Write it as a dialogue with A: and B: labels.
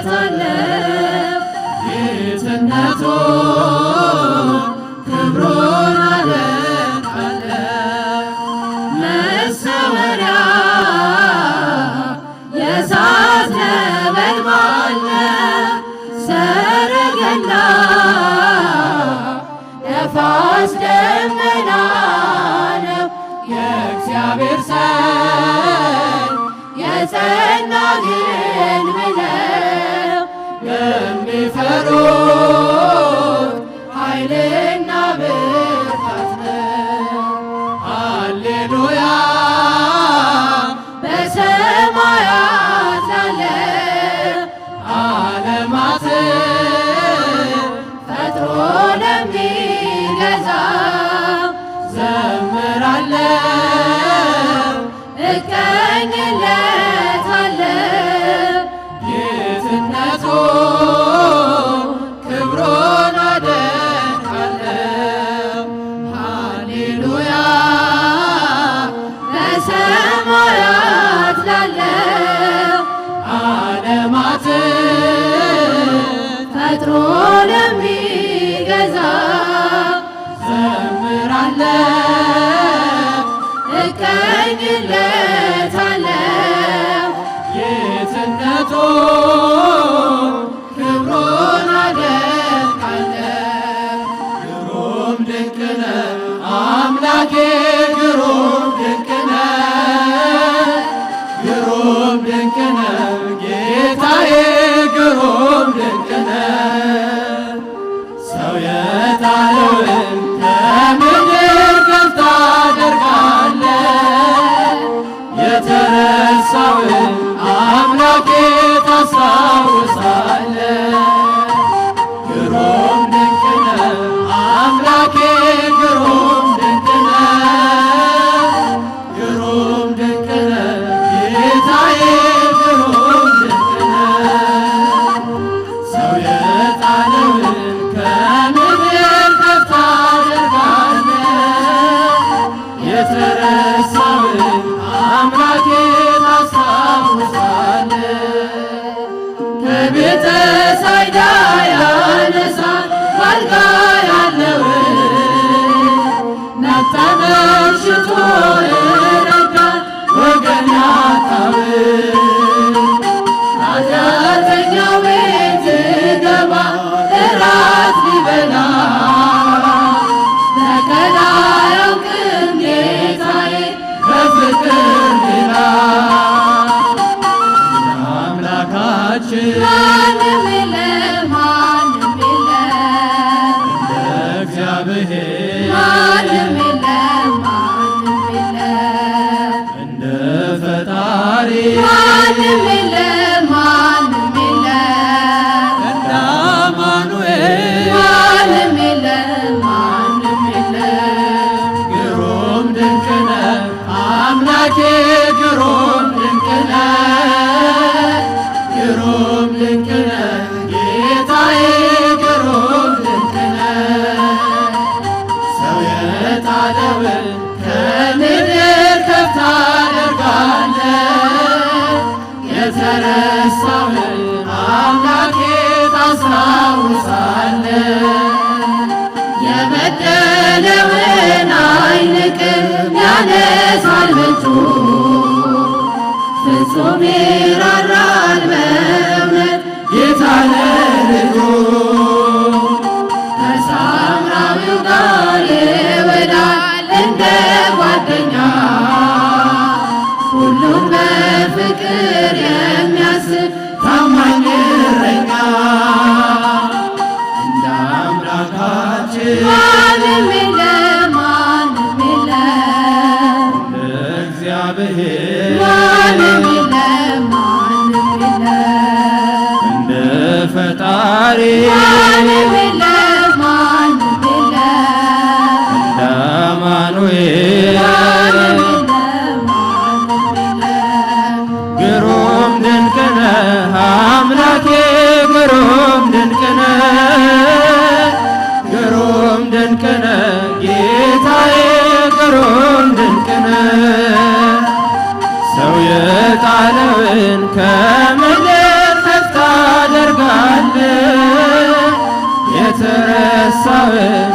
A: እቀኝለታለሁ ጌትነቱን ክብሩን አደንቃለሁ። መሰወሪያ የእሳት ነበልባል ነው ሰረገላ ነፋስ ደመና ነው የእግዚአብሔር ሰው የጸና ግንብ ነው ለሚፈሩት ኃይልና ብርታት ነው። ሃሌሉያ በሰማያት ላለ ዓለማትን ፈጥሮ ለሚገዛ ዘምራለሁ እቀኝለታለሁ ጌትነቱን ክብሩን አደንቃለሁ። ሃሌሉያ በሰማያት ላለው ዓለማትን ፈጥሮ ለሚገዛ ዘምራለሁ እቀኝለታለሁ ጌትነቱን ክብሩን አደንቃለሁ። ግሩም ድንቅ ነህ አምላኬ ግሩም ድንቅ ነህ ግሩም ድንቅ ነህ ጌታዬ ግሩም ድንቅ ነህ። ሰው የጣለውን ከምድር ከፍ ታደርጋለህ የተረሳውን አምላኬ ታስታውሳለህ። ግሩም ድንቅ ነህ አምላኬ ግሩም ድንቅ ነህ ግሩም ድንቅ ነህ ጌታዬ ግሩም ድንቅ ነህ። ሰው የጣለውን ከምድር ከፍ ታደርጋለህ የተረሳውን አምላኬ ታስታውሳለህ። ከቤተ ሳይዳ ያነሳል ባልጋ ያለውን ናፍጣን ሽቶ ይረዳል ወገን ያጣውን ኃጢአተኛው ቤት ገባ እራት ሊበላ ተከዳ ያውቅም ጌታዬ በፍቅር ሌላ አምላካችን ማንም የለም ማንም የለም እንደ እግዚአብሔር ማንም የለም ማንም የለም እንደ ፈጣሪ ማንም የለም ማንም የለም እንደ አማኑኤል ማንም የለም ማንም የለም። ግሩም ድንቅ ነህ አምላኬ ግሩም ድንቅ ነህ ግሩም ድንቅ ነህ ጌታዬ ግሩም ድንቅ ነህ። ሰው የጣለውን ከምድር ከፍ ታደርጋለህ የተረሳውን አምላኬ ታስታውሳለህ። የበደለውን አይንቅም ያነሳል በእጁ ፍጹም ይራራል በእውነት ጌታ ለልጁ ከሳምራዊው ጋር ይወዳል እንደ ጓደኛ ሁሉም በፍቅር የሚያስብ ታማኝ እረኛ እንደ አምላካችን ማንም የለም ማንም የለም እንደ እግዚአብሔር ማንም የለም ማንም የለም እንደ ፈጣሪ ማንም የለም ማንም የለም እንደ አማኑኤል ማንም የለም ማንም የለም። ግሩም ድንቅ ነህ አምላኬ ግሩም ድንቅ ነህ ግሩም ድንቅ ነህ ጌታዬ ግሩም ድንቅ ነህ። ሰው ያለውን ከምድር ከፍ ታደርጋለህ። የተረሳውን